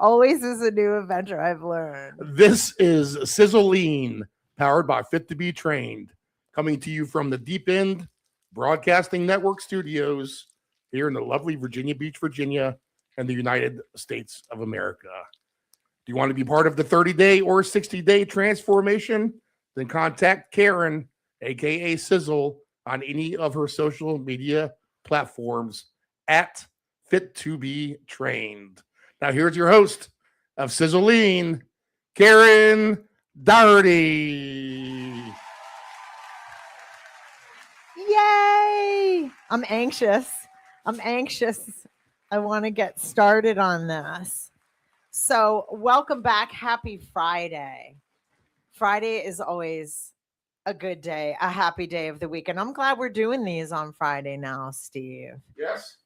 Always is a new adventure, I've learned. This is Sizzle, powered by Fit to Be Trained, coming to you from the Deep End Broadcasting Network studios here in the lovely Virginia Beach, Virginia, and the United States of America. Do you want to be part of the 30-day or 60-day transformation? Then contact Karen, aka Sizzle, on any of her social media platforms at Fit to Be Trained. Now here's your host of Sizzle, Karen Dougherty. Yay! I'm anxious. I want to get started on this. So welcome back. Happy Friday. Friday is always a good day, a happy day of the week. And I'm glad we're doing these on Friday now, Steve. Yes.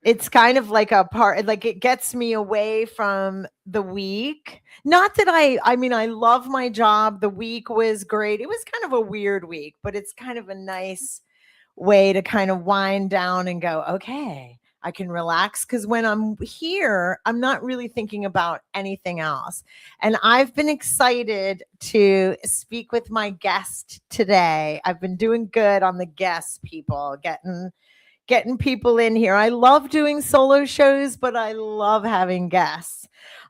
It's kind of like a part, like it gets me away from the week. Not that I love my job. The week was great. It was kind of a weird week, but it's kind of a nice way to kind of wind down and go, okay, I can relax. Because when I'm here, I'm not really thinking about anything else. And I've been excited to speak with my guest today. I've been doing good on the guest people, getting people in here. I love doing solo shows, but I love having guests.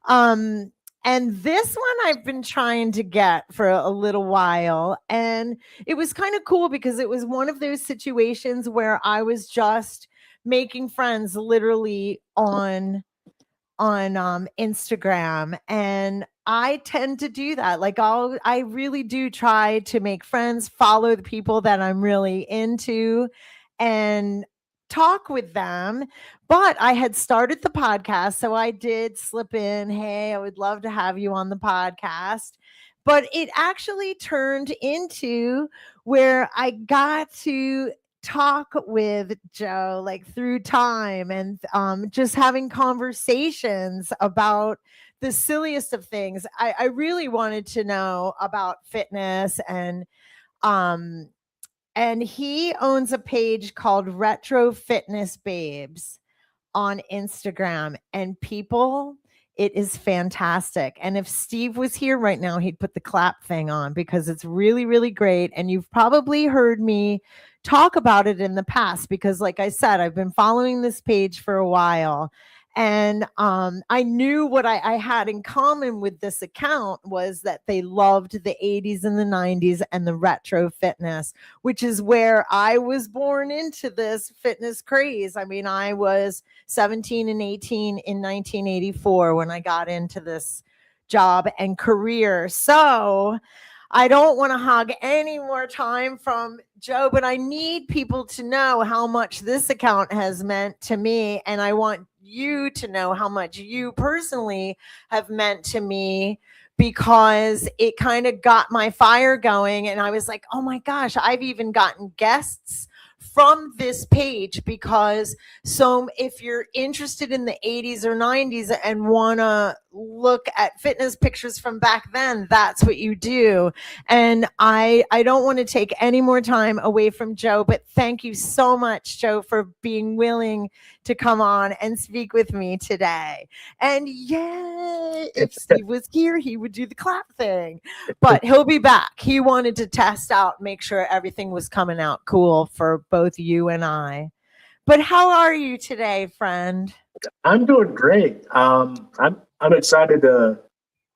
And this one I've been trying to get for a little while. And it was kind of cool because it was one of those situations where I was just making friends literally on Instagram. And I tend to do that. Like I really do try to make friends, follow the people that I'm really into, and talk with them. But I had started the podcast, so I did slip in, hey, I would love to have you on the podcast. But it actually turned into where I got to talk with Joe like through time and just having conversations about the silliest of things. I really wanted to know about fitness, and he owns a page called Retro Fitness Babes on Instagram. And people, it is fantastic. And if Steve was here right now, he'd put the clap thing on because it's really, really great. And you've probably heard me talk about it in the past because, like I said, I've been following this page for a while. And I knew what I had in common with this account was that they loved the 80s and the 90s and the retro fitness, which is where I was born into this fitness craze. I mean, I was 17 and 18 in 1984 when I got into this job and career. So I don't want to hog any more time from Joe, but I need people to know how much this account has meant to me. And I want you to know how much you personally have meant to me, because it kind of got my fire going. And I was like, oh my gosh, I've even gotten guests from this page, because so if you're interested in the 80s or 90s and want to look at fitness pictures from back then, that's what you do. And I don't want to take any more time away from Joe, but thank you so much, Joe, for being willing to come on and speak with me today. And yay, if Steve was here, he would do the clap thing, but he'll be back. He wanted to test out, make sure everything was coming out cool for both you and I. But how are you today, friend? I'm doing great. I'm excited to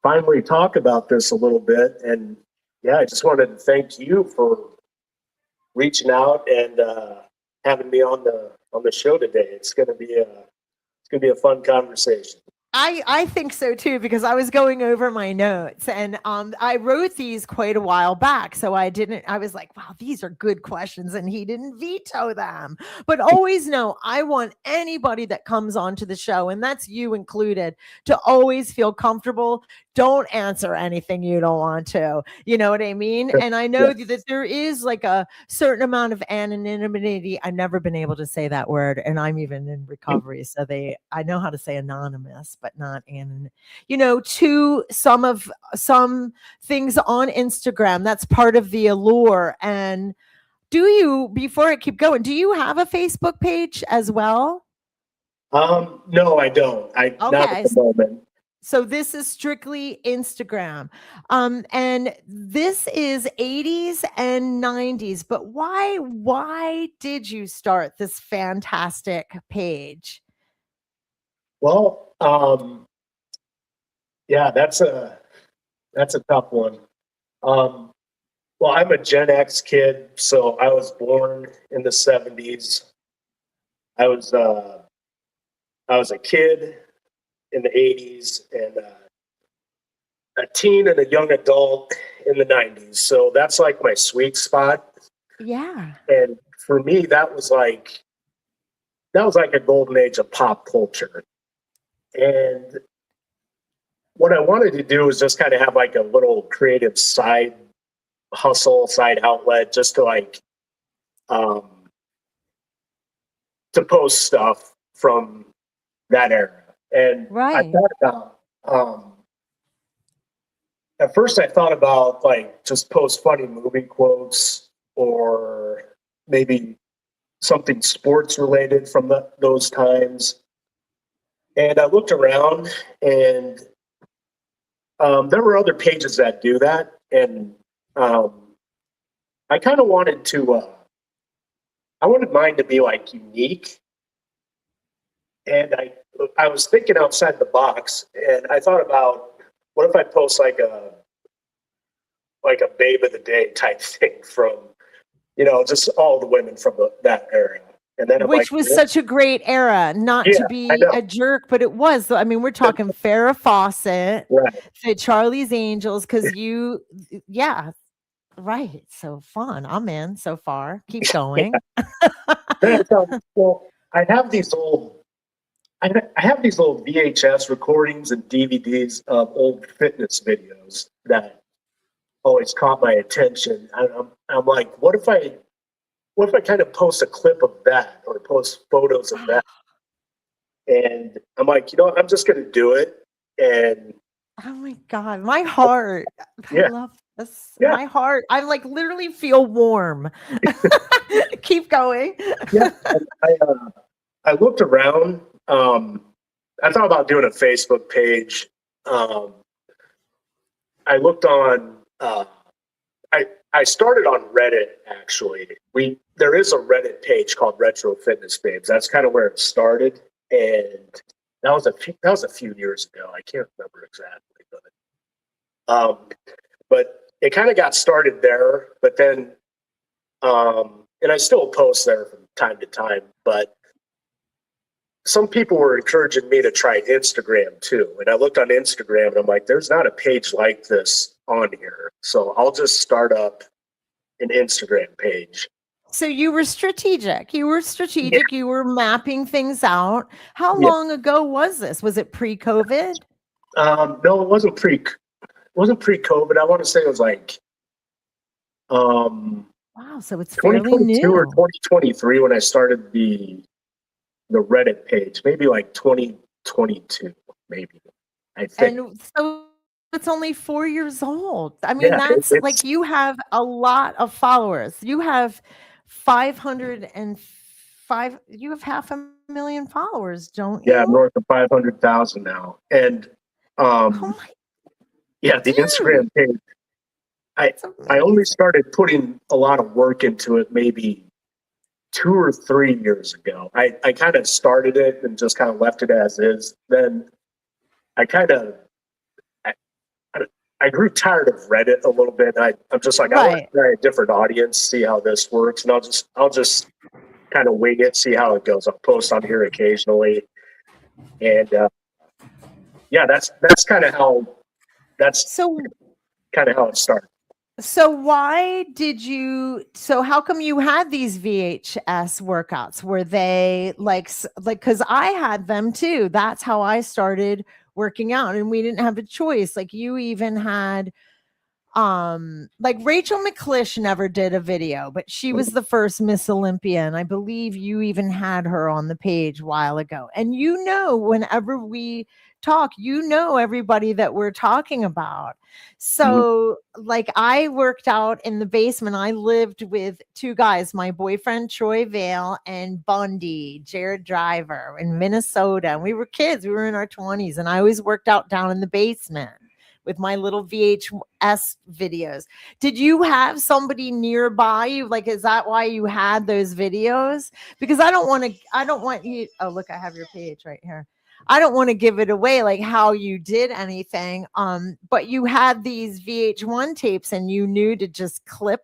finally talk about this a little bit. And yeah, I just wanted to thank you for reaching out and having me on the show today. It's gonna be a fun conversation. I think so too, because I was going over my notes and I wrote these quite a while back. So I was like, wow, these are good questions. And he didn't veto them. But always know, I want anybody that comes onto the show, and that's you included, to always feel comfortable. Don't answer anything you don't want to. You know what I mean? And I know that there is like a certain amount of anonymity. I've never been able to say that word, and I'm even in recovery. So I know how to say anonymous, but not anonymous. You know, to some things on Instagram, that's part of the allure. And before I keep going, do you have a Facebook page as well? No, I don't. Not Okay. at the moment. So this is strictly Instagram. And this is 80s and 90s, but why did you start this fantastic page? Well, yeah, that's a tough one. Well, I'm a Gen X kid, so I was born in the 70s. I was a kid in the 80s and a teen and a young adult in the 90s. So that's like my sweet spot. Yeah. And for me, that was like a golden age of pop culture. And what I wanted to do was just kind of have like a little creative side hustle, side outlet, just to to post stuff from that era. And I Right. thought about, at first I thought about like just post funny movie quotes or maybe something sports related from those times. And I looked around and there were other pages that do that. And I kind of wanted to, I wanted mine to be like unique. And I was thinking outside the box and I thought about what if I post like a babe of the day type thing from, just all the women from that era. And then I'm Which like, was such a great era, not yeah, to I be know. a jerk, but it was. I mean, we're talking Farrah Fawcett, Right. the Charlie's Angels, because yeah, right. So fun. I'm in so far. Keep going. Then I thought, well, I have these old VHS recordings and DVDs of old fitness videos that always caught my attention. I'm like, what if I kind of post a clip of that or post photos of that? And I'm like, I'm just going to do it. And Oh my God, my heart. I yeah, love this. yeah, My heart. I like literally feel warm. Keep going. yeah. And I looked around. I thought about doing a Facebook page. I looked on. I started on Reddit actually. There is a Reddit page called Retro Fitness Babes. That's kind of where it started, and that was a few years ago. I can't remember exactly, but it kind of got started there. But then, and I still post there from time to time. But some people were encouraging me to try Instagram too, and I looked on Instagram and I'm like, there's not a page like this on here, so I'll just start up an Instagram page. So you were strategic. You were strategic. Yeah. You were mapping things out. How Yeah. long ago was this? Was it pre-COVID? No, it wasn't pre-COVID. I want to say it was like Wow, so it's fairly 2022 new. or 2023 when I started the Reddit page. Maybe like 2022, maybe. I think. And so it's only 4 years old. I mean, Yeah, that's it's like you have a lot of followers. You have 505, you have 500,000 followers, don't you? yeah, north of 500,000 now. And Oh my, yeah, the dude, Instagram page. that's I only amazing. started putting a lot of work into it maybe 2 or 3 years ago. I kind of started it and just kind of left it as is. Then I kind of I grew tired of Reddit a little bit. I'm just like, I want Right. to try a different audience, see how this works, and I'll just kind of wing it, see how it goes. I'll post on here occasionally, and yeah, that's kind of how So it started. So how come you had these VHS workouts? Were they like cuz I had them too. That's how I started working out and we didn't have a choice. Like you even had like Rachel McClish never did a video, but she was the first Miss Olympia, and I believe you even had her on the page a while ago. And you know, whenever we talk, you know everybody that we're talking about. So like I worked out in the basement. I lived with two guys, my boyfriend Troy Vale and Bundy, Jared Driver in Minnesota. And we were kids, we were in our 20s, and I always worked out down in the basement with my little VHS videos. Did you have somebody nearby you? Like, is that why you had those videos? Because I don't want you, oh, look, I have your page right here. I don't want to give it away, like how you did anything. But you had these VH1 tapes and you knew to just clip,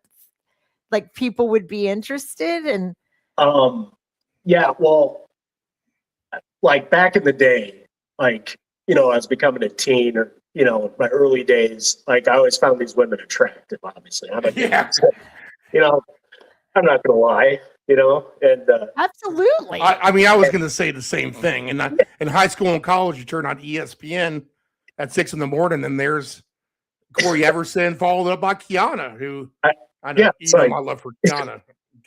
like people would be interested. And yeah, well, like back in the day, like, you know, I was becoming a teen, or, you know, my early days, like I always found these women attractive, obviously. You know, I'm not going to lie, you know, and absolutely. I mean, I was going to say the same thing. And in high school and college, you turn on ESPN at 6 a.m, and there's Corey Everson, followed up by Kiana, who I know, my love for Kiana.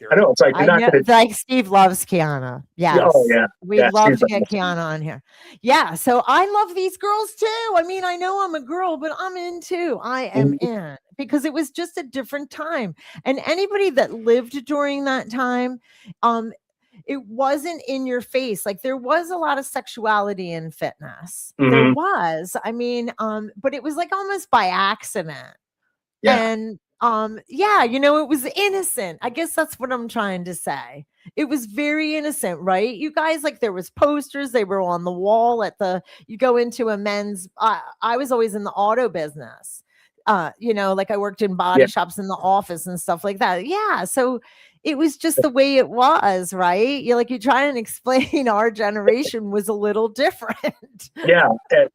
I know, it's like, you're not gonna... like Steve loves Kiana. Yes. Oh, yeah. We love to get Kiana on here. Yeah. So I love these girls too. I mean, I know I'm a girl, but I'm in too. I am in, because it was just a different time. And anybody that lived during that time, it wasn't in your face. Like there was a lot of sexuality in fitness. There was, I mean, but it was like almost by accident. Yeah. And yeah, you know, it was innocent. I guess that's what I'm trying to say. It was very innocent, right? You guys, like there was posters, they were on the wall you go into a men's, I was always in the auto business. You know, like I worked in body shops in the office and stuff like that. Yeah. So it was just the way it was, right? You're like, you try and explain our generation was a little different. Yeah. And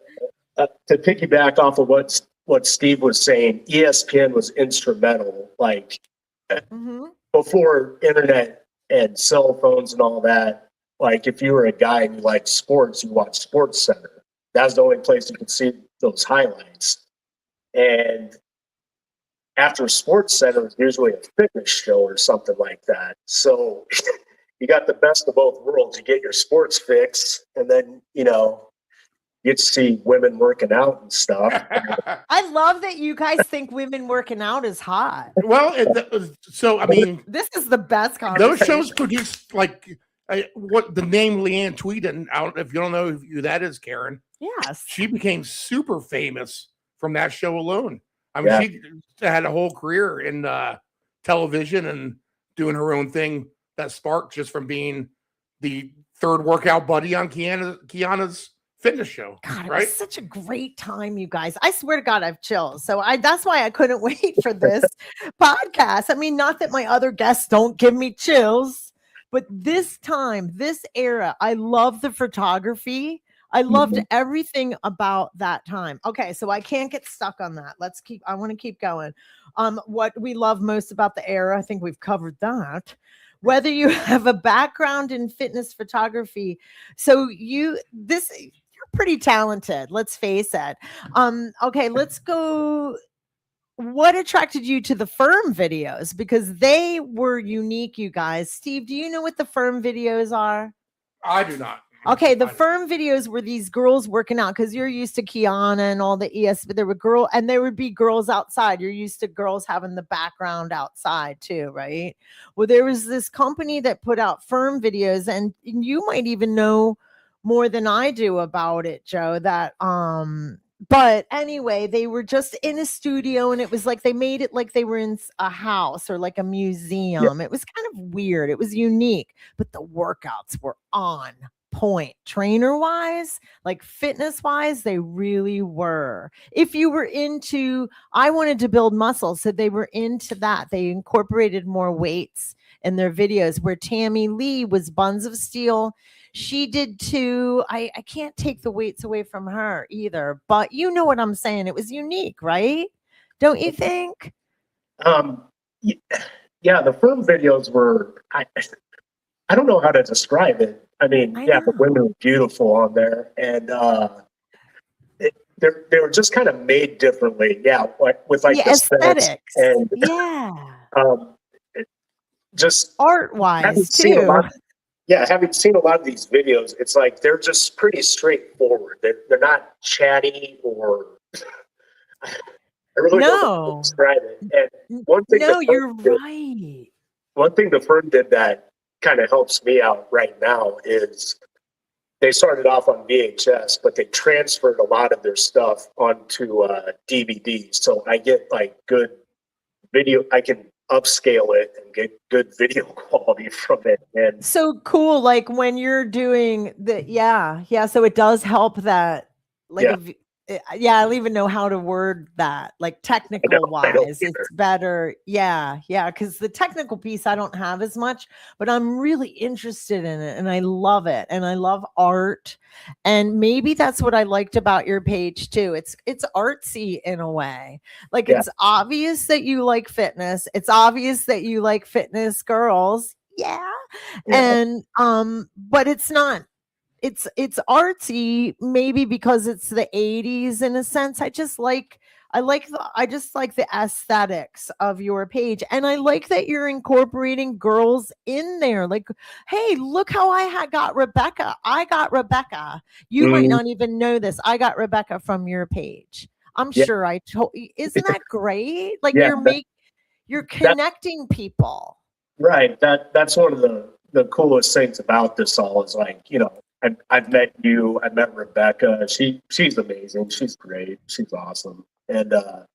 to piggyback off of what Steve was saying, ESPN was instrumental, like before internet and cell phones and all that. Like if you were a guy and you liked sports, you watched Sports Center. That's the only place you could see those highlights. And after Sports Center is usually a fitness show or something like that. So you got the best of both worlds. You get your sports fix, and then, you know, you get to see women working out and stuff. I love that you guys think women working out is hot. Well, so I mean, this is the best conversation. Those shows produced like what the name Leanne Tweeden. If you don't know who that is, Karen. Yes, she became super famous from that show alone. I mean, she had a whole career in television and doing her own thing that sparked just from being the third workout buddy on Kiana's fitness show. God, it was such a great time, you guys. I swear to God, I have chills. So that's why I couldn't wait for this podcast. I mean, not that my other guests don't give me chills, but this time, this era, I love the photography. I loved everything about that time. Okay, so I can't get stuck on that. I want to keep going. What we love most about the era, I think we've covered that. Whether you have a background in fitness photography, so you're pretty talented, let's face it. Okay, let's go. What attracted you to the firm videos? Because they were unique, you guys. Steve, do you know what the firm videos are? I do not. Okay, the firm videos were these girls working out, because you're used to Kiana and all the but there would be girls outside. You're used to girls having the background outside too, right? Well, there was this company that put out firm videos, and you might even know more than I do about it, Joe, that but anyway, they were just in a studio, and it was like they made it like they were in a house or like a museum. It was kind of weird. It was unique, but the workouts were on point. Trainer wise, like fitness wise, they really were. If you were into, I wanted to build muscle, so they were into that. They incorporated more weights in their videos, where Tammy Lee was Buns of Steel. She did too. I can't take the weights away from her either, but you know what I'm saying. It was unique, right? Don't you think? Yeah, the firm videos were, I don't know how to describe it. I mean, the women were beautiful on there. And they were just kind of made differently. Yeah, like with like The the aesthetics aesthetics. and Yeah. it just Art having wise seen a too. lot. Yeah, having seen a lot of these videos, it's like they're just pretty straightforward. They're not chatty or I really don't know how to No. describe it. And one thing No, you're right. the firm did that kind of helps me out right now is they started off on VHS, but they transferred a lot of their stuff onto DVD. So I get like good video. I can upscale it and get good video quality from it. And So cool. Like when you're doing yeah. So it does help that, like, yeah, yeah, I don't even know how to word that. Like technical I don't wise, either. it's better. Yeah. Because the technical piece I don't have as much, but I'm really interested in it and I love it. And I love art. And maybe that's what I liked about your page too. It's artsy in a way. Like Yeah. it's obvious that you like fitness. It's obvious that you like fitness girls. Yeah. Yeah. And but it's not, it's artsy maybe because it's the 80s in a sense. I just like the aesthetics of your page, and I like that you're incorporating girls in there. Like, hey, look how got Rebecca. I got Rebecca. You might Mm, not even know this. I got Rebecca from your page. I'm yeah. sure I told. Isn't that great? Like Yeah. you're That connecting people. right. That's one of the coolest things about this all is like, I've met you, I met Rebecca. She's amazing. She's great. She's awesome. And I love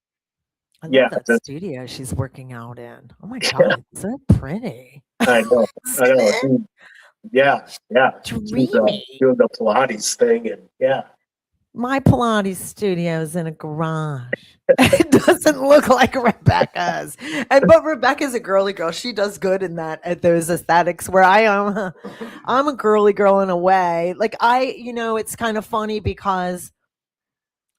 yeah, that the, studio she's working out in. Oh my God, it's so pretty. I know. I Isn't know. it Yeah, yeah. She's dreamy? doing the Pilates thing and yeah. My Pilates studio is in a garage. It doesn't look like Rebecca's. But Rebecca's a girly girl. She does good in that at those aesthetics where I am. I'm a girly girl in a way. Like it's kind of funny because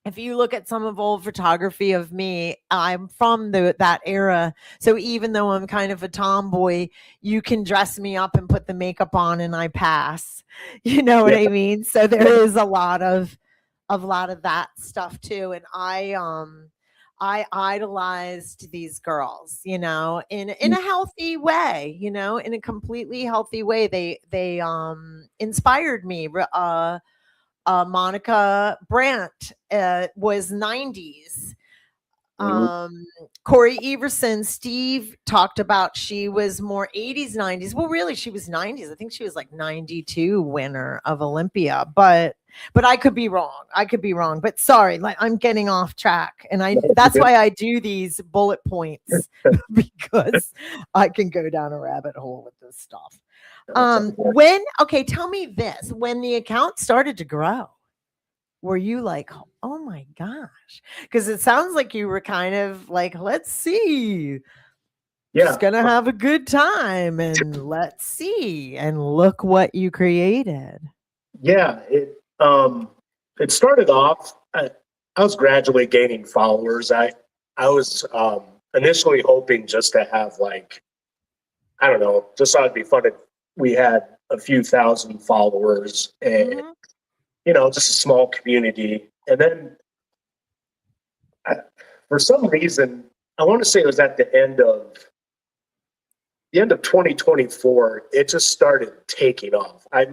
if you look at some of old photography of me, I'm from that era. So even though I'm kind of a tomboy, you can dress me up and put the makeup on and I pass. You know what Yeah. I mean? So there is a lot of that stuff too. And I idolized these girls, in a healthy way, in a completely healthy way. They inspired me. Monica Brandt was 90s. Mhm. Corey Everson, Steve talked about she was more 80s, 90s. Well, really, she was 90s. I think she was like 92 winner of Olympia, but I could be wrong. But sorry, like I'm getting off track. And that's why I do these bullet points because I can go down a rabbit hole with this stuff. Tell me this, when the account started to grow, were you like, oh my gosh? Because it sounds like you were kind of like, let's see, just Yeah. gonna have a good time and let's see. And look what you created. Yeah. It started off, I was gradually gaining followers. I was initially hoping just to have like, I don't know, just thought it'd be fun if we had a few thousand followers and, Mhm. just a small community. And then for some reason, I want to say it was at the end of 2024, it just started taking off. I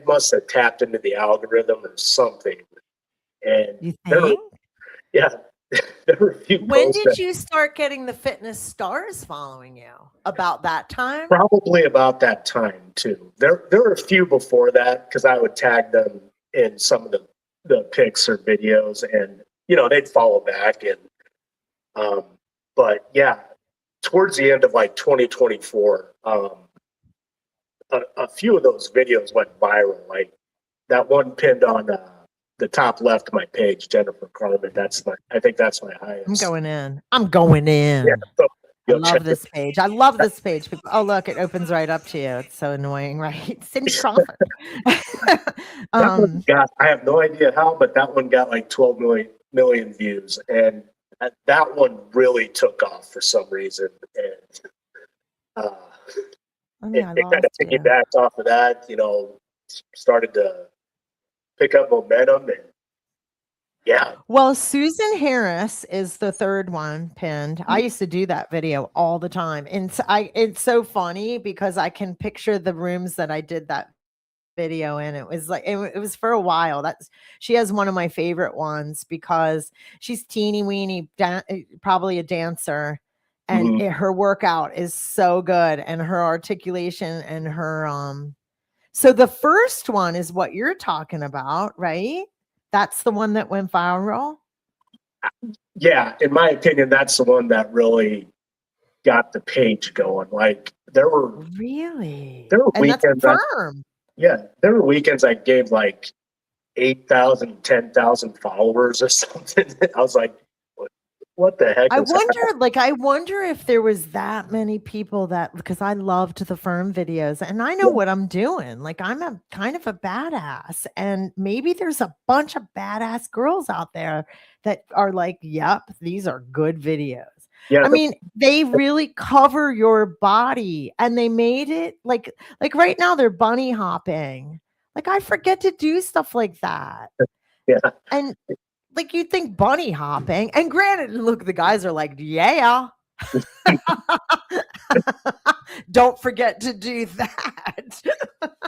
must have tapped into the algorithm or something. And You there were, think? yeah, there were a few When posts that did you start getting the fitness stars following you? About that time? probably about that time too. There were a few before that because I would tag them in some of the pics or videos, and they'd follow back. And but yeah, towards the end of like 2024, a few of those videos went viral. Like that one pinned on the top left of my page, Jennifer Carmen. I think that's my highest. I'm going in. Yeah, so I you'll love check this page. I love this page. People, oh, look, it opens right up to you. It's so annoying, right? Cindy Crawford. That one I have no idea how, but that one got like 12 million views. And that one really took off for some reason. And it kind of piggybacked off of that, started to pick up momentum. And Yeah. Well, Susan Harris is the third one pinned. I used to do that video all the time. And it's so funny because I can picture the rooms that I did that video in. It was like it was for a while. She has one of my favorite ones because she's teeny weeny, probably a dancer, and Mhm. her workout is so good, and her articulation and her So the first one is what you're talking about, right? That's the one that went viral. Yeah, in my opinion, that's the one that really got the page going. Like Really? there were And that's weekends firm. there were weekends I gave like 8,000, 10,000 followers or something. I was like, what the heck I is happening? wonder if there was that many people that, because I loved the firm videos and I know Yeah. what I'm doing. Like I'm a kind of a badass, and maybe there's a bunch of badass girls out there that are like, yep, these are good videos. Yeah, I mean, they really cover your body and they made it like right now they're bunny hopping. Like I forget to do stuff like that. yeah, And like you think bunny hopping, and granted, look, the guys are like, yeah. Don't forget to do that.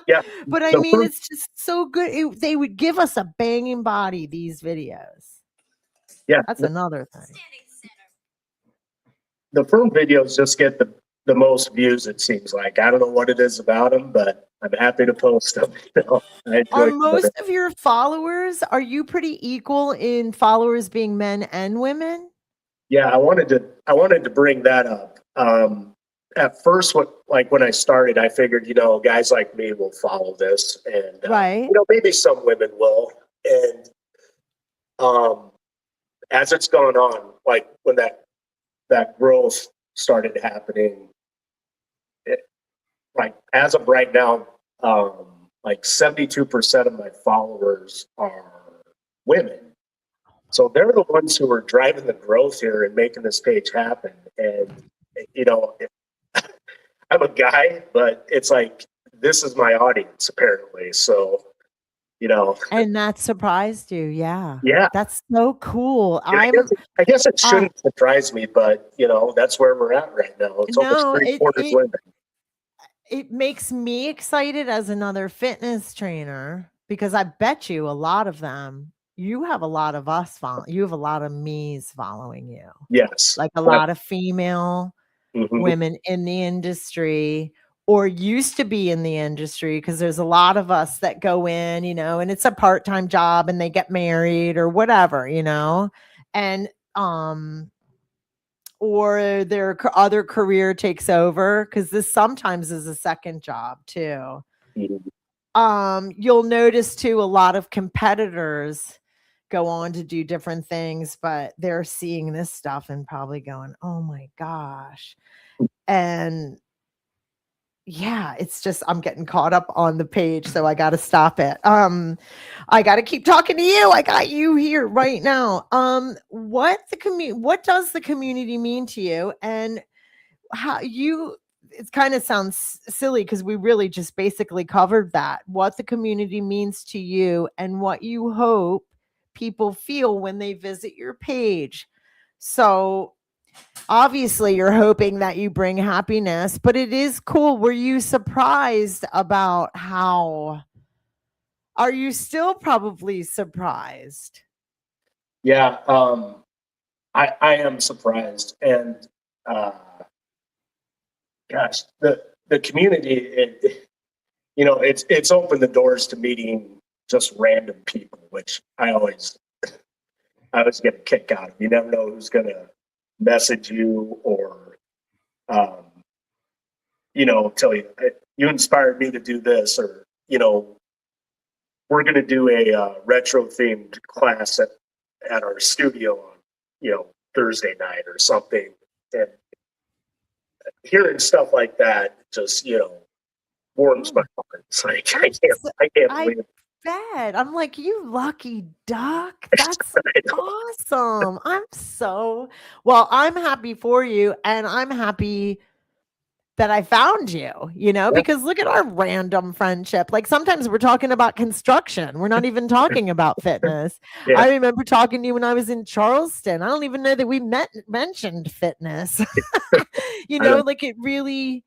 yeah. But I The mean, first, it's just so good. They would give us a banging body, these videos. yeah, That's another thing. the firm videos just get the most views. It seems like I don't know what it is about them, but I'm happy to post them. I Are enjoy doing most it. of your followers, are you pretty equal in followers being men and women? Yeah, I wanted to bring that up. At first, when I started, I figured, guys like me will follow this, and Right. maybe some women will. And as it's gone on, like when that growth started happening, like as of right now, like 72% of my followers are women. So they're the ones who are driving the growth here and making this page happen. And you know, I'm a guy, but it's like this is my audience apparently. So And that surprised you. Yeah. yeah. That's so cool. And I guess it Uh, shouldn't surprise me, but that's where we're at right now. It's almost no, three quarters women. it makes me excited as another fitness trainer because I bet you a lot of them, you have a lot of you have a lot of me's following you, Yes. like a lot of female Mhm. women in the industry or used to be in the industry, because there's a lot of us that go in, and it's a part-time job and they get married or whatever, and or their other career takes over, because this sometimes is a second job too. Mhm. You'll notice too, a lot of competitors go on to do different things, but they're seeing this stuff and probably going, oh my gosh. And yeah, it's just I'm getting caught up on the page, so I got to stop it. I got to keep talking to you. I got you here right now. What does the community mean to you, and how you? It kind of sounds silly because we really just basically covered that. What the community means to you, and what you hope people feel when they visit your page. So obviously you're hoping that you bring happiness, but it is cool. Were you surprised about how? Are you still probably surprised? Yeah. I am surprised, and uh, gosh, the community, it's opened the doors to meeting just random people, which I always get a kick out of. You never know who's gonna message you or um, tell you you inspired me to do this, or we're gonna do a retro themed class at our studio on Thursday night or something, and hearing stuff like that just warms my heart. It's like I can't I believe it. bet. I'm like, you lucky duck. That's I know. awesome. I'm happy for you, and I'm happy that I found you, because look at our random friendship. Like sometimes we're talking about construction. We're not even talking about fitness. Yeah. I remember talking to you when I was in Charleston. I don't even know that we mentioned fitness. Like it really,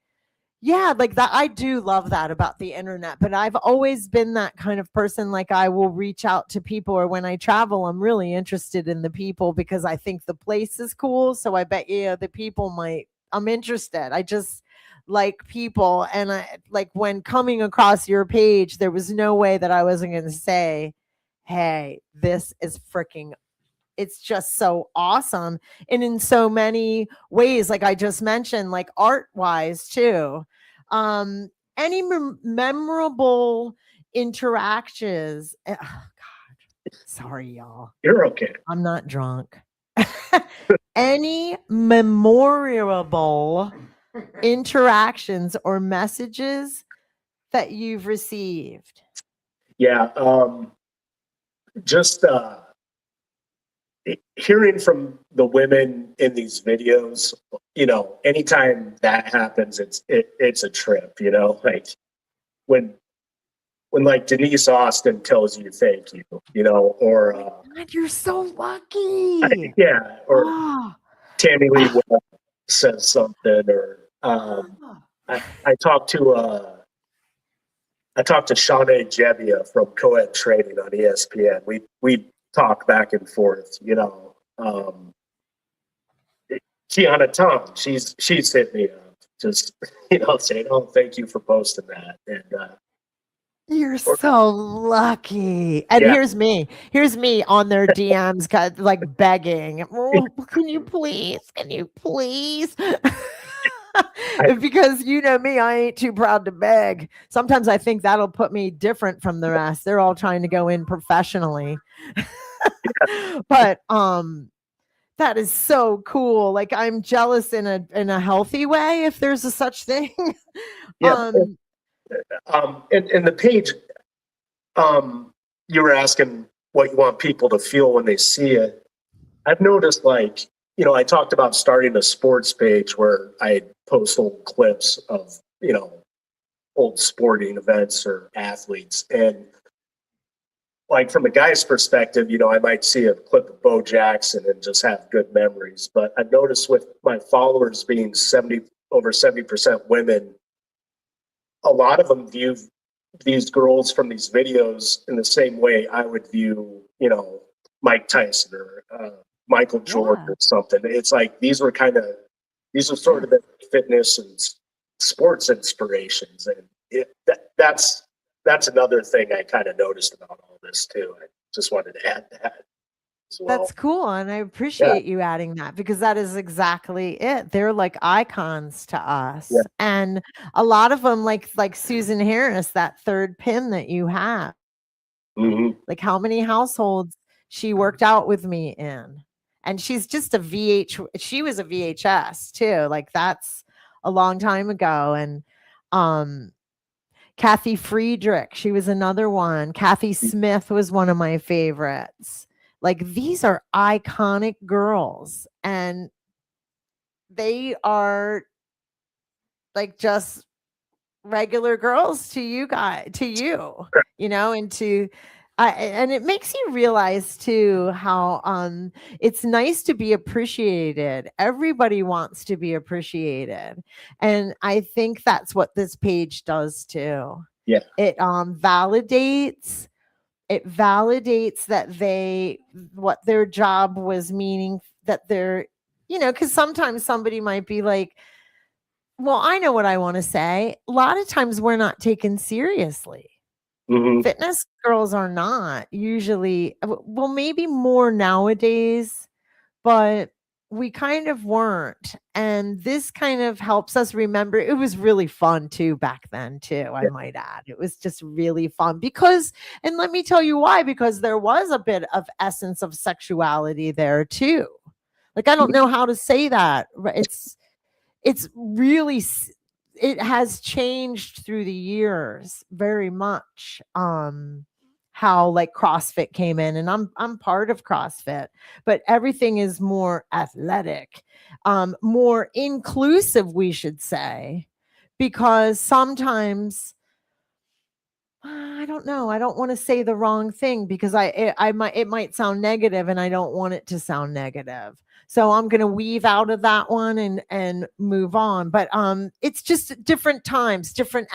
yeah, like that. I do love that about the internet, but I've always been that kind of person. Like I will reach out to people, or when I travel, I'm really interested in the people because I think the place is cool. So I bet the people I'm interested. I just like people. And I like when coming across your page, there was no way that I wasn't going to say, hey, this is freaking, it's just so awesome. And in so many ways, like I just mentioned, like art wise too. Any memorable interactions. Oh God, sorry, y'all. You're okay. I'm not drunk. Any memorable interactions or messages that you've received? Yeah. Just hearing from the women in these videos, anytime that happens, it's a trip, like when like Denise Austin tells you thank you, or God, you're so lucky. yeah, or Oh. Tammy Lee Webb says something, or I talked to Shawnee Jebbia from Co-ed Training on ESPN. We talk back and forth, Kiana Tom, she's hit me up, just saying, "Oh, thank you for posting that." And you're so lucky. And yeah. here's me on their DMs, kind of like begging, oh, can you please? Because me, I ain't too proud to beg. Sometimes I think that'll put me different from the rest. They're all trying to go in professionally. But that is so cool. Like I'm jealous in a healthy way, if there's a such thing. Yeah. And the page, you were asking what you want people to feel when they see it. I've noticed, like, I talked about starting a sports page where I post old clips of, old sporting events or athletes. And like from a guy's perspective, I might see a clip of Bo Jackson and just have good memories. But I've noticed with my followers being over 70% women, a lot of them view these girls from these videos in the same way I would view, Mike Tyson or Michael Jordan or something. It's like these are sort of the fitness and sports inspirations, and that's another thing I kind of noticed about all this too. I just wanted to add that as well. That's cool, and I appreciate you adding that, because that is exactly it. They're like icons to us, and a lot of them, like Susan Harris, that third pin that you have. Mm-hmm. Like how many households she worked out with me in, and she's just she was a VHS too. Like that's a long time ago, and Kathy Friedrich, she was another one. Kathy Smith was one of my favorites. Like these are iconic girls, and they are like just regular girls to you guys, and it makes you realize too how it's nice to be appreciated. Everybody wants to be appreciated, and I think that's what this page does too. Yeah, it validates that what their job was, meaning that they're because sometimes somebody might be like, well, I know what I want to say. A lot of times we're not taken seriously. mm-hmm. Fitness girls are not usually, well, maybe more nowadays, but we kind of weren't. And this kind of helps us remember. It was really fun too back then too, I might add. It was just really fun because, and let me tell you why, because there was a bit of essence of sexuality there too. Like, I don't know how to say that. It's really, it has changed through the years very much. How like CrossFit came in, and I'm part of CrossFit, but everything is more athletic, more inclusive, we should say. because sometimes I don't know. I don't want to say the wrong thing because it might sound negative and I don't want it to sound negative. So I'm going to weave out of that one and move on. But it's just different times, different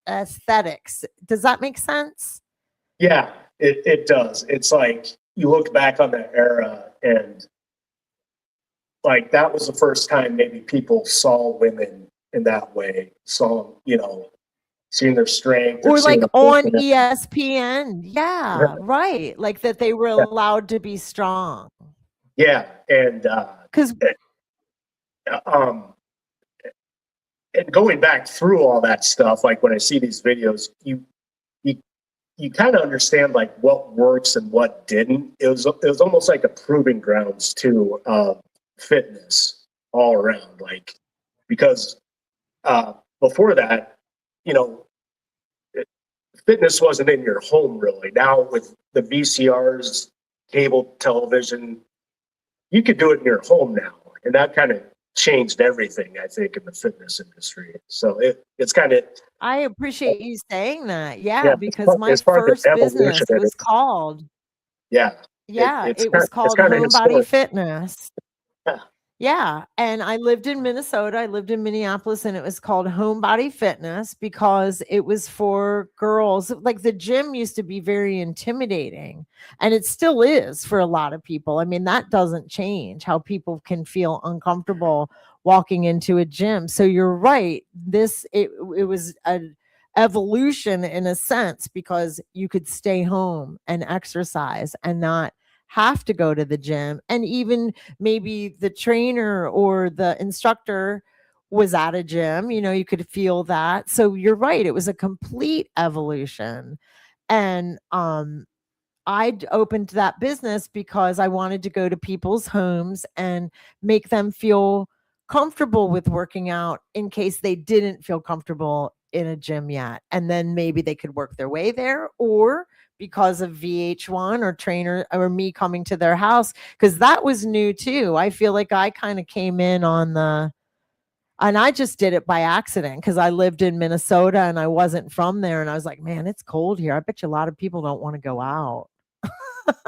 aesthetics. Does that make sense? Yeah, it does. It's like you look back on that era and like that was the first time maybe people saw women in that way. Saw, seeing their strength Or seeing like them on working ESPN. Yeah, right. Like that they were allowed to be strong. yeah, and Because um, and going back through all that stuff, like when I see these videos, you kind of understand like what works and what didn't. It was almost like a proving grounds too of fitness all around, like because before that, you know, fitness wasn't in your home really. Now with the VCRs, cable television, you could do it in your home now, and that kind of changed everything, I think, in the fitness industry. So it's kind of I appreciate you saying that. Yeah, yeah, because my as far as first the business evolution of was it, called, yeah, yeah, it's it was it's called kind of Homebody historic. Fitness. Yeah. Yeah, and I lived in Minnesota, I lived in Minneapolis, and it was called Homebody Fitness because it was for girls. Like the gym used to be very intimidating, and it still is for a lot of people. I mean, that doesn't change how people can feel uncomfortable walking into a gym. So you're right. It was an evolution in a sense because you could stay home and exercise and not have to go to the gym, and even maybe the trainer or the instructor was at a gym, you could feel that. So you're right, it was a complete evolution. And I opened that business because I wanted to go to people's homes and make them feel comfortable with working out in case they didn't feel comfortable in a gym yet. And then maybe they could work their way there, or because of VH1 or trainer or me coming to their house, because that was new too. I feel like I kind of came in and I just did it by accident because I lived in Minnesota and I wasn't from there. And I was like, man, it's cold here. I bet you a lot of people don't want to go out.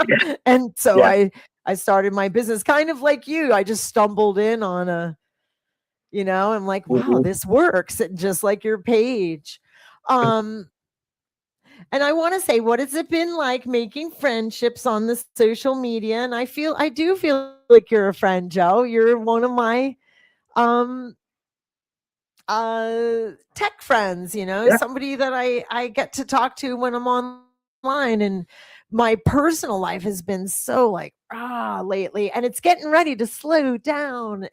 Yeah, And so yeah. I started my business kind of like you. I just stumbled in on I'm like, wow, Mhm. this works, just like your page. Um, and I want to say, what has it been like making friendships on the social media? And I do feel like you're a friend, Joe. You're one of my um tech friends, Yeah, somebody that I get to talk to when I'm online. And my personal life has been so like lately, and it's getting ready to slow down.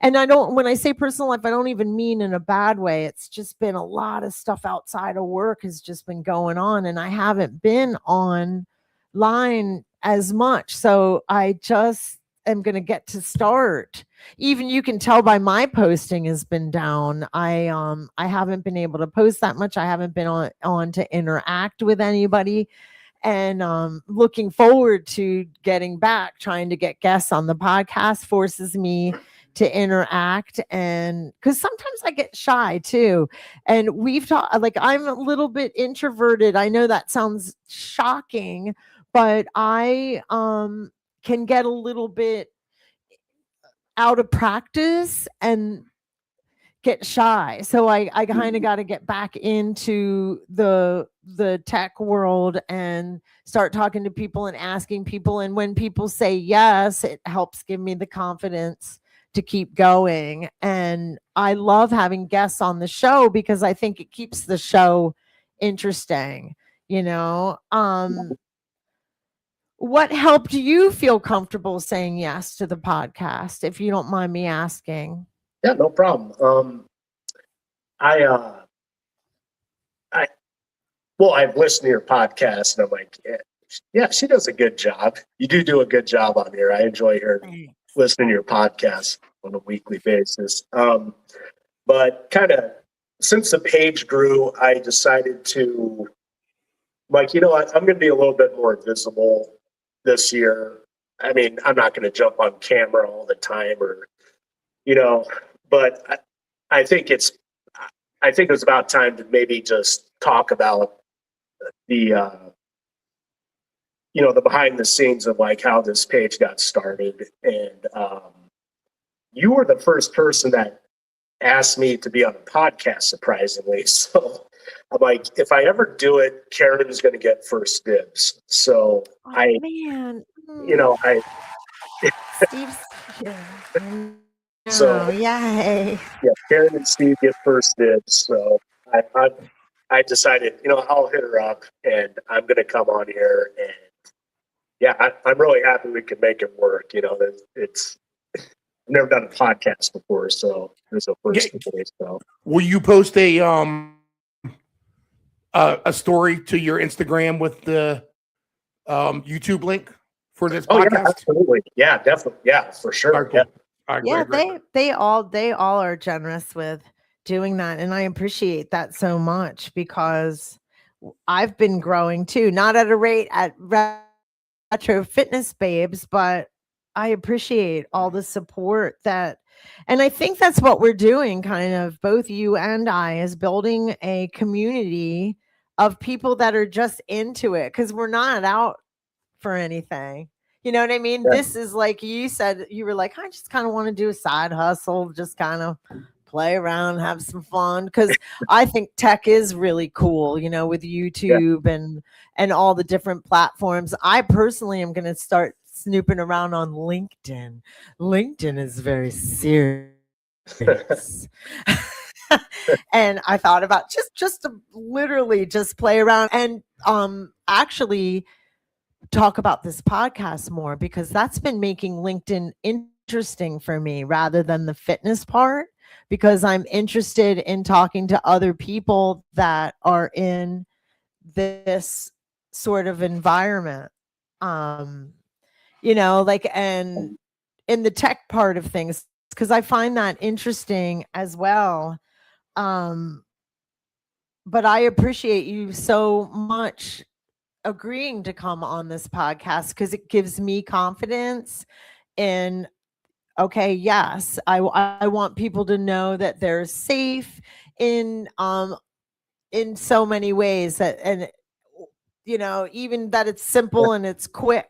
And I don't, when I say personal life, I don't even mean in a bad way. It's just been a lot of stuff outside of work has just been going on, and I haven't been online as much. So I just am going to get to start. Even you can tell by my posting has been down. I haven't been able to post that much. I haven't been on to interact with anybody, and looking forward to getting back. Trying to get guests on the podcast forces me to interact, and because sometimes I get shy too. And we've talked, like, I'm a little bit introverted. I know that sounds shocking, but I can get a little bit out of practice and get shy. So I kind of got to get back into the tech world and start talking to people and asking people. And when people say yes, it helps give me the confidence to keep going. And I love having guests on the show because I think it keeps the show interesting, you know. What helped you feel comfortable saying yes to the podcast, if you don't mind me asking? yeah, no problem. I I well, I've listened to your podcast, and I'm like, yeah, she does a good job. You do a good job on here. I enjoy listening to your podcast on a weekly basis. But kind of since the page grew, I decided to, like, you know what, I'm going to be a little bit more visible this year. I mean, I'm not going to jump on camera all the time, or, you know, but I think it was about time to maybe just talk about the the behind the scenes of like how this page got started. And you were the first person that asked me to be on a podcast, surprisingly. So I'm like, if I ever do it, Karen's going to get first dibs. So Oh, I, man. I, Steve's here. so Oh, yay. yeah, Karen and Steve get first dibs. So I decided, I'll hit her up and I'm going to come on here. And yeah, I'm really happy we can make it work. It's, I've never done a podcast before, so it's a first for me. So Will you post a story to your Instagram with the YouTube link for this podcast? Yeah, absolutely. Yeah, definitely. Yeah, for sure. All right, cool. All right, Yeah, great. they all are generous with doing that, and I appreciate that so much because I've been growing too, not at a rate at Retro Fitness Babes, but I appreciate all the support and I think that's what we're doing, kind of both you and I, is building a community of people that are just into it because we're not out for anything. You know what I mean? Yeah. This is like you said, you were like, I just kind of want to do a side hustle, just kind of play around, have some fun. Cause I think tech is really cool, with YouTube and all the different platforms. I personally am going to start snooping around on LinkedIn. LinkedIn is very serious. And I thought about just to literally just play around and actually talk about this podcast more because that's been making LinkedIn interesting for me rather than the fitness part because I'm interested in talking to other people that are in this sort of environment. And in the tech part of things because I find that interesting as well. But I appreciate you so much agreeing to come on this podcast because it gives me confidence in okay, yes, I want people to know that they're safe in so many ways that and even that it's simple and it's quick,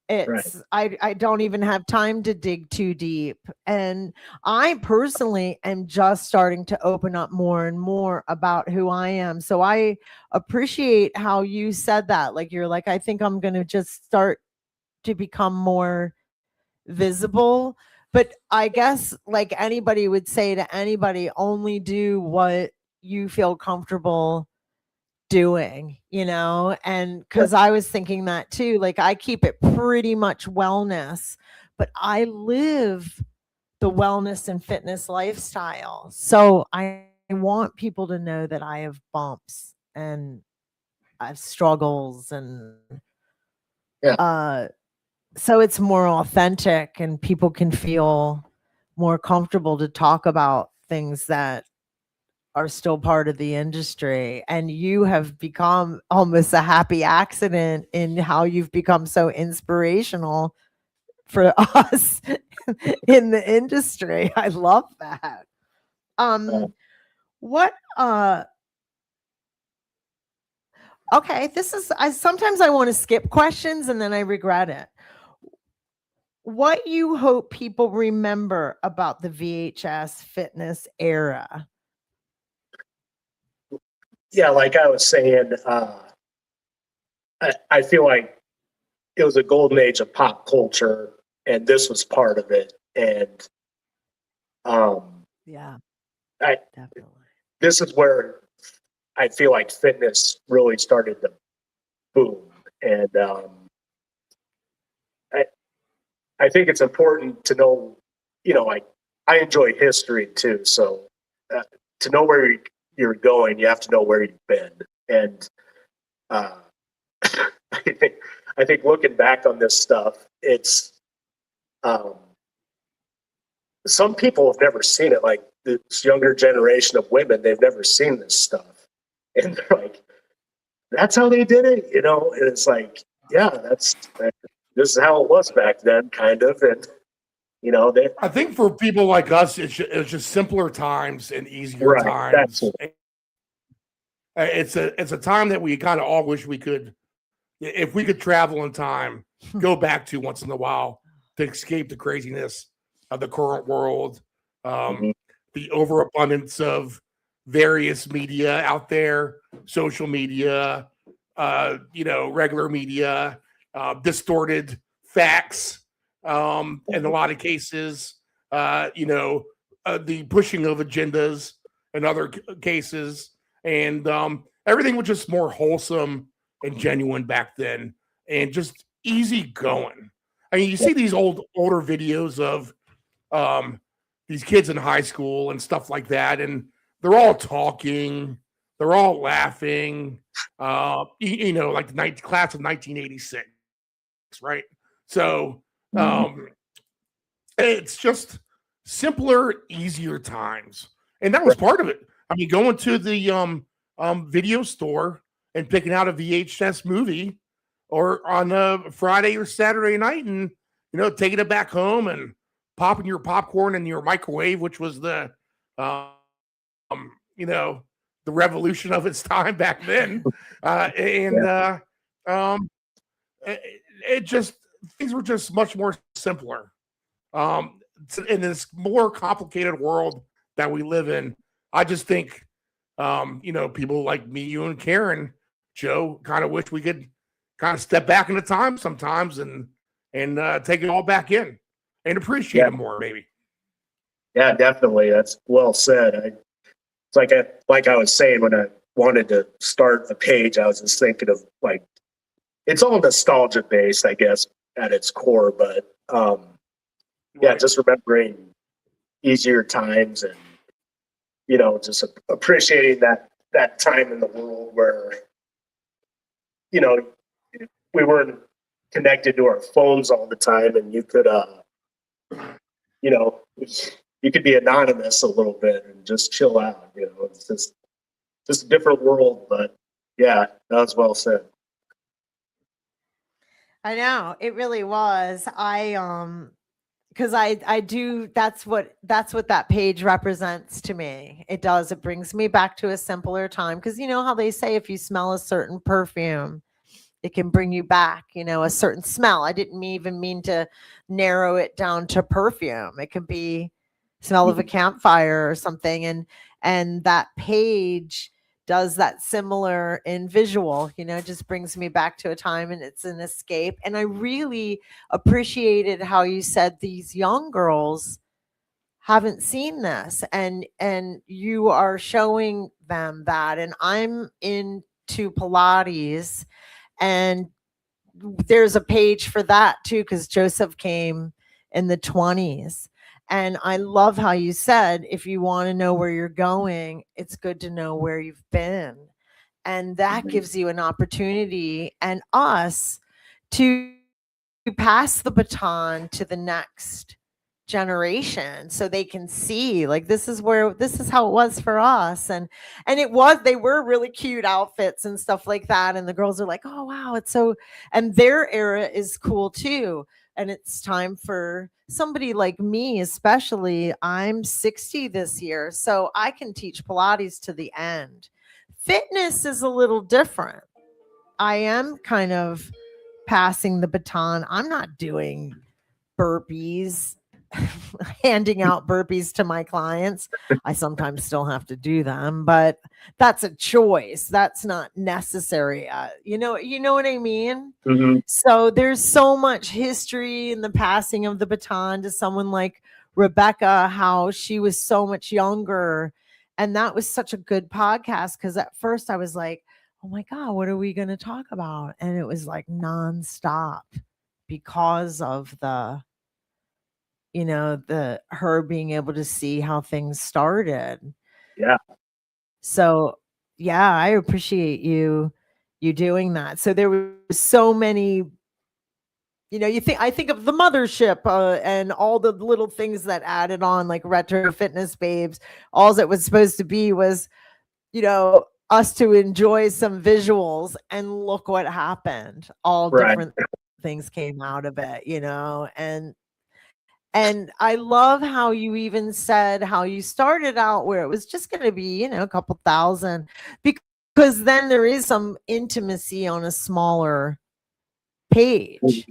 Right. I don't even have time to dig too deep. And I personally am just starting to open up more and more about who I am. So I appreciate how you said that. Like you're like, I think I'm gonna just start to become more visible. But I guess like anybody would say to anybody, only do what you feel comfortable doing, and because I was thinking that too, like I keep it pretty much wellness, but I live the wellness and fitness lifestyle. So I want people to know that I have bumps and I have struggles and Yeah. so it's more authentic and people can feel more comfortable to talk about things that are still part of the industry. And you have become almost a happy accident in how you've become so inspirational for us in the industry. I love that. What okay, this is I sometimes I want to skip questions and then I regret it. What you hope people remember about the VHS fitness era? Yeah, like I was saying, I feel like it was a golden age of pop culture, and this was part of it. And Yeah, I definitely. this is where I feel like fitness really started to boom. And I I think it's important to know, like I enjoy history too. So to know where you're going, you have to know where you've been. And uh, I think looking back on this stuff, it's um, some people have never seen it. Like this younger generation of women, they've never seen this stuff, and they're like, "That's how they did it," And it's like, yeah, this is how it was back then, kind of. And You know, they I think for people like us, it's just simpler times and easier right. times. That's it. It's a time that we kind of all wish we could, if we could travel in time, go back to once in a while to escape the craziness of the current world, Mhm. the overabundance of various media out there, social media, regular media, distorted facts, in a lot of cases, the pushing of agendas in other cases, and everything was just more wholesome and genuine back then, and just easy going. I mean, you see these older videos of these kids in high school and stuff like that, and they're all talking, they're all laughing, like the class of 1986, right? So it's just simpler, easier times, and that was part of it. I mean, going to the video store and picking out a VHS movie, or on a Friday or Saturday night, and taking it back home and popping your popcorn in your microwave, which was the the revolution of its time back then, and it just, things were just much more simpler. In this more complicated world that we live in, I just think, people like me, you, and Karen, Joe, kind of wish we could kind of step back into time sometimes and take it all back in and appreciate it more, maybe. Yeah, definitely. That's well said. It's like I was saying when I wanted to start the page, I was just thinking of like, it's all nostalgia based, I guess, at its core, but Right. just remembering easier times and just appreciating that time in the world where we weren't connected to our phones all the time, and you could you could be anonymous a little bit and just chill out. It's just a different world, but yeah, that was well said. I know it really was. Because I do, that's what that page represents to me. It does. It brings me back to a simpler time. Because you know how they say if you smell a certain perfume, it can bring you back, a certain smell. I didn't even mean to narrow it down to perfume. It could be smell of a campfire or something. And that page does that similar in visual, it just brings me back to a time, and it's an escape. And I really appreciated how you said these young girls haven't seen this, and you are showing them that. And I'm into Pilates, and there's a page for that too, because Joseph came in the 20s. And I love how you said, if you want to know where you're going, it's good to know where you've been. And that gives you an opportunity and us to pass the baton to the next generation, so they can see, like, this is how it was for us. And they were really cute outfits and stuff like that, and the girls are like, oh wow, it's so, and their era is cool too. And it's time for somebody like me, especially. I'm 60 this year, so I can teach Pilates to the end. Fitness is a little different. I am kind of passing the baton. I'm not doing burpees, handing out burpees to my clients. I sometimes still have to do them, but that's a choice. That's not necessary. You know what I mean? Mm-hmm. So there's so much history in the passing of the baton to someone like Rebecca, how she was so much younger. And that was such a good podcast, because at first I was like, oh my God, what are we going to talk about? And it was like nonstop because of her being able to see how things started. Yeah. So yeah, I appreciate you doing that. So there was so many, I think of the mothership, and all the little things that added on, like Retro Fitness Babes. All it was supposed to be was, us to enjoy some visuals, and look what happened. All Right. different things came out of it, and And I love how you even said how you started out where it was just going to be, a couple thousand, because then there is some intimacy on a smaller page,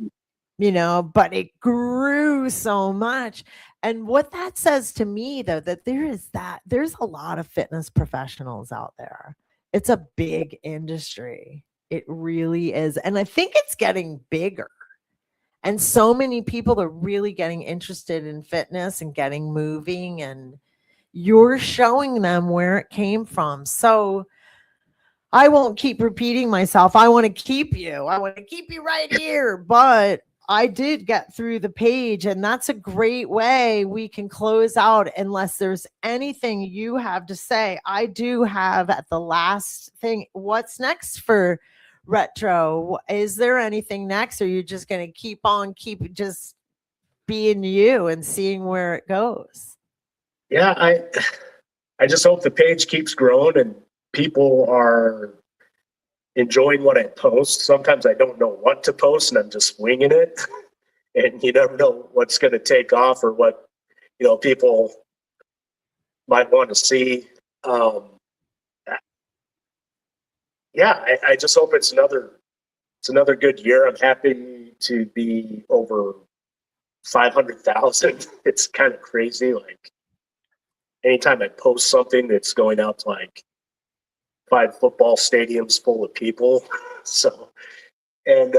but it grew so much. And what that says to me, though, that there's a lot of fitness professionals out there. It's a big industry. It really is. And I think it's getting bigger. And so many people are really getting interested in fitness and getting moving, and you're showing them where it came from. So I won't keep repeating myself. I want to keep you right here. But I did get through the page, and that's a great way we can close out, unless there's anything you have to say. I do have at the last thing, what's next for Retro? Is there anything next, or are you just going to keep just being you and seeing where it goes? Yeah, I just hope the page keeps growing and people are enjoying what I post. Sometimes I don't know what to post and I'm just winging it. And you never know what's going to take off or what, people might want to see. I just hope it's another good year. I'm happy to be over 500,000. It's kind of crazy. Like anytime I post something, it's going out to like 5 football stadiums full of people. So, and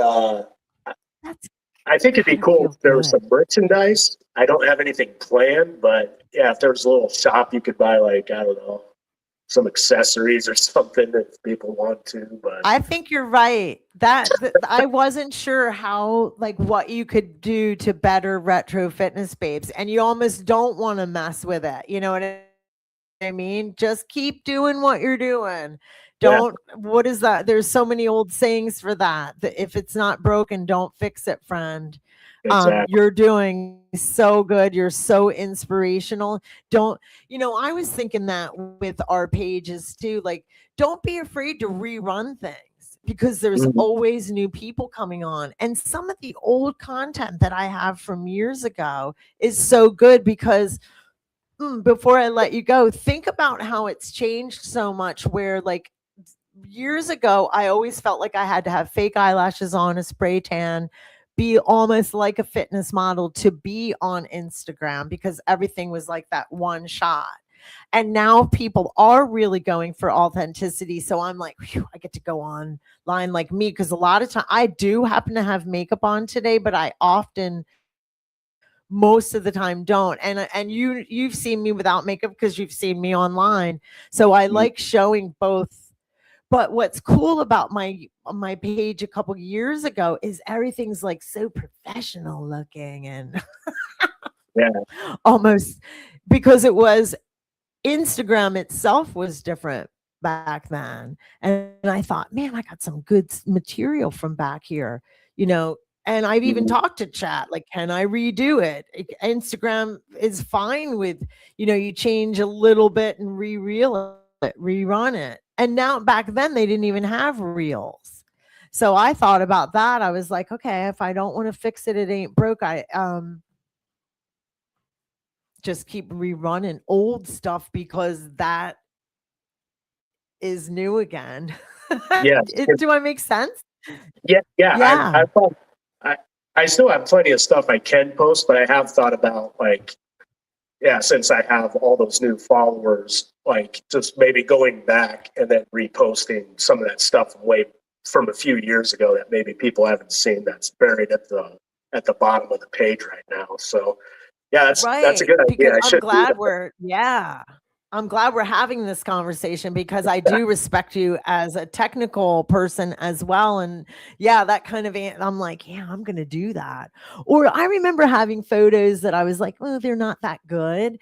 I think it'd be cool if there was some merchandise. I don't have anything planned, but yeah, if there's a little shop you could buy, like, I don't know, some accessories or something if people want to. But I think you're right. That I wasn't sure how, like, what you could do to better Retro Fitness Babes, and you almost don't want to mess with it. You know what I mean? Just keep doing what you're doing. Don't, what is that? There's so many old sayings for that. If it's not broken, don't fix it, friend. exactly. You're doing so good. You're so inspirational. I was thinking that with our pages too, like, don't be afraid to rerun things, because there's always new people coming on. And some of the old content that I have from years ago is so good, because before I let you go, think about how it's changed so much, where like years ago, I always felt like I had to have fake eyelashes on, a spray tan, be almost like a fitness model to be on Instagram, because everything was like that one shot. And now people are really going for authenticity. So I'm like, whew, I get to go online like me, because a lot of time I do happen to have makeup on today, but I often, most of the time, don't. And you've seen me without makeup because you've seen me online. So I like showing both. But what's cool about my page a couple years ago is everything's like so professional looking, and almost, because it was Instagram itself was different back then. And I thought, man, I got some good material from back here, and I've even talked to chat, like, can I redo it? Instagram is fine with, you change a little bit and rerun it. And now, back then, they didn't even have reels. So I thought about that. I was like, okay, if I don't want to fix it, it ain't broke. I just keep rerunning old stuff, because that is new again. Yeah. Do I make sense? Yeah. Yeah. I thought I still have plenty of stuff I can post, but I have thought about, like, since I have all those new followers, like, just maybe going back and then reposting some of that stuff away from a few years ago that maybe people haven't seen, that's buried at the bottom of the page right now. So that's a good idea. I'm glad we're having this conversation, because I do respect you as a technical person as well. And that kind of, I'm like, I'm going to do that. Or I remember having photos that I was like, oh, they're not that good.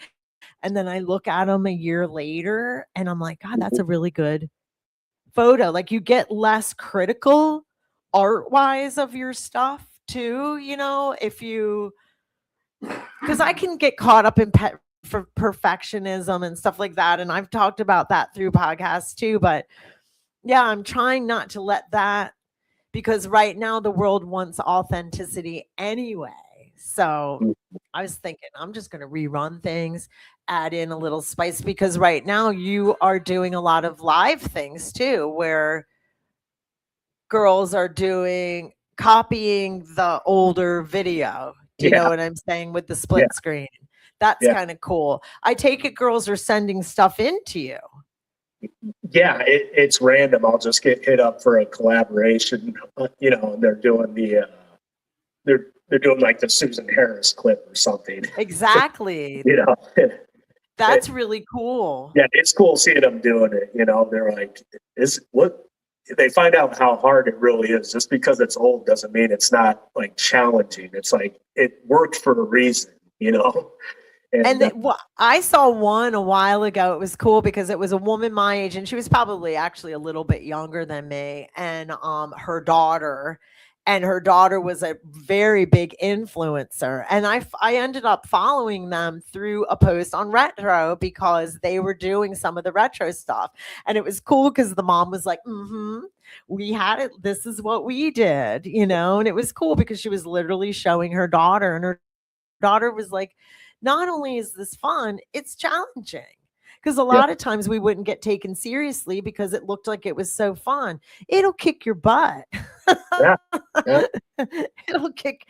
And then I look at them a year later and I'm like, God, that's a really good photo. Like, you get less critical art wise of your stuff too, because I can get caught up in for perfectionism and stuff like that. And I've talked about that through podcasts too, but I'm trying not to let that, because right now the world wants authenticity anyway. So I was thinking, I'm just going to rerun things, add in a little spice, because right now you are doing a lot of live things too, where girls are copying the older video. Do you know what I'm saying, with the Yeah. split screen? That's Yeah. kind of cool. I take it girls are sending stuff into you. Yeah, it's random. I'll just get hit up for a collaboration, and they're doing they're doing like the Susan Harris clip or something. Exactly. That's really cool. Yeah, it's cool seeing them doing it. They're like, they find out how hard it really is. Just because it's old doesn't mean it's not like challenging. It's like it worked for a reason, And I saw one a while ago. It was cool because it was a woman my age, and she was probably actually a little bit younger than me, and her daughter was a very big influencer, and I ended up following them through a post on retro because they were doing some of the retro stuff, and it was cool because the mom was like, we had it, this is what we did, and it was cool because she was literally showing her daughter, and her daughter was like, not only is this fun, it's challenging. Because a lot of times we wouldn't get taken seriously because it looked like it was so fun. It'll kick your butt. Yeah. it'll kick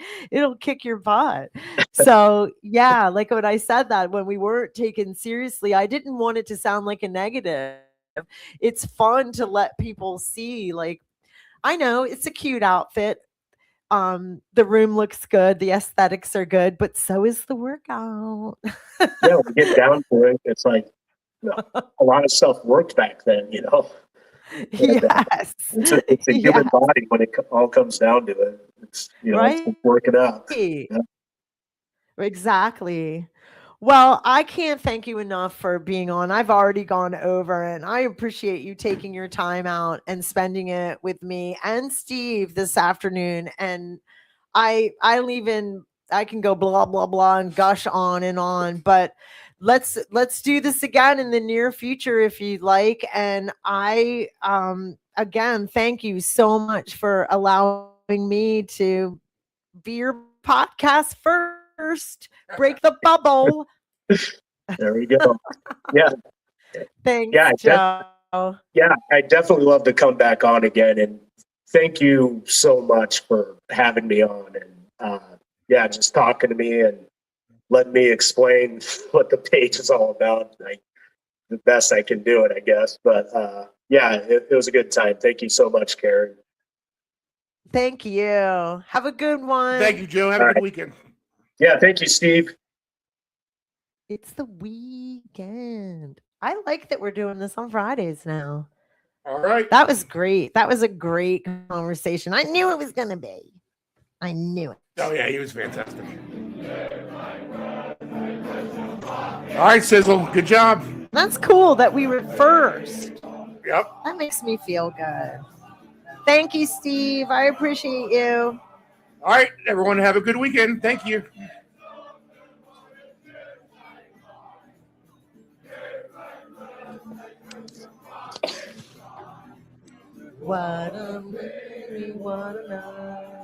your butt. So yeah, like when I said that, when we weren't taken seriously, I didn't want it to sound like a negative. It's fun to let people see, like, I know it's a cute outfit. The room looks good, the aesthetics are good, but so is the workout. Yeah, when we get down to it, it's like a lot of stuff worked back then, Yes. It's a human body when it all comes down to it. It's right? it's working out. Yeah. Exactly. Well, I can't thank you enough for being on. I've already gone over, and I appreciate you taking your time out and spending it with me and Steve this afternoon. And I can go blah blah blah and gush on, but let's do this again in the near future if you'd like. And I again thank you so much for allowing me to be your podcast first. Break the bubble. There we go. Yeah. Thanks, Yeah, Joe. Yeah, I definitely love to come back on again. And thank you so much for having me on. And just talking to me and letting me explain what the page is all about. Like the best I can do it, I guess. But it was a good time. Thank you so much, Karen. Thank you. Have a good one. Thank you, Joe. Have a good weekend. Yeah, thank you, Steve. It's the weekend. I like that we're doing this on Fridays now. All right. That was great. That was a great conversation. I knew it was going to be. I knew it. Oh, yeah, he was fantastic. All right, Sizzle. Good job. That's cool that we were first. Yep. That makes me feel good. Thank you, Steve. I appreciate you. All right, everyone, have a good weekend. Thank you. What a really, what a night.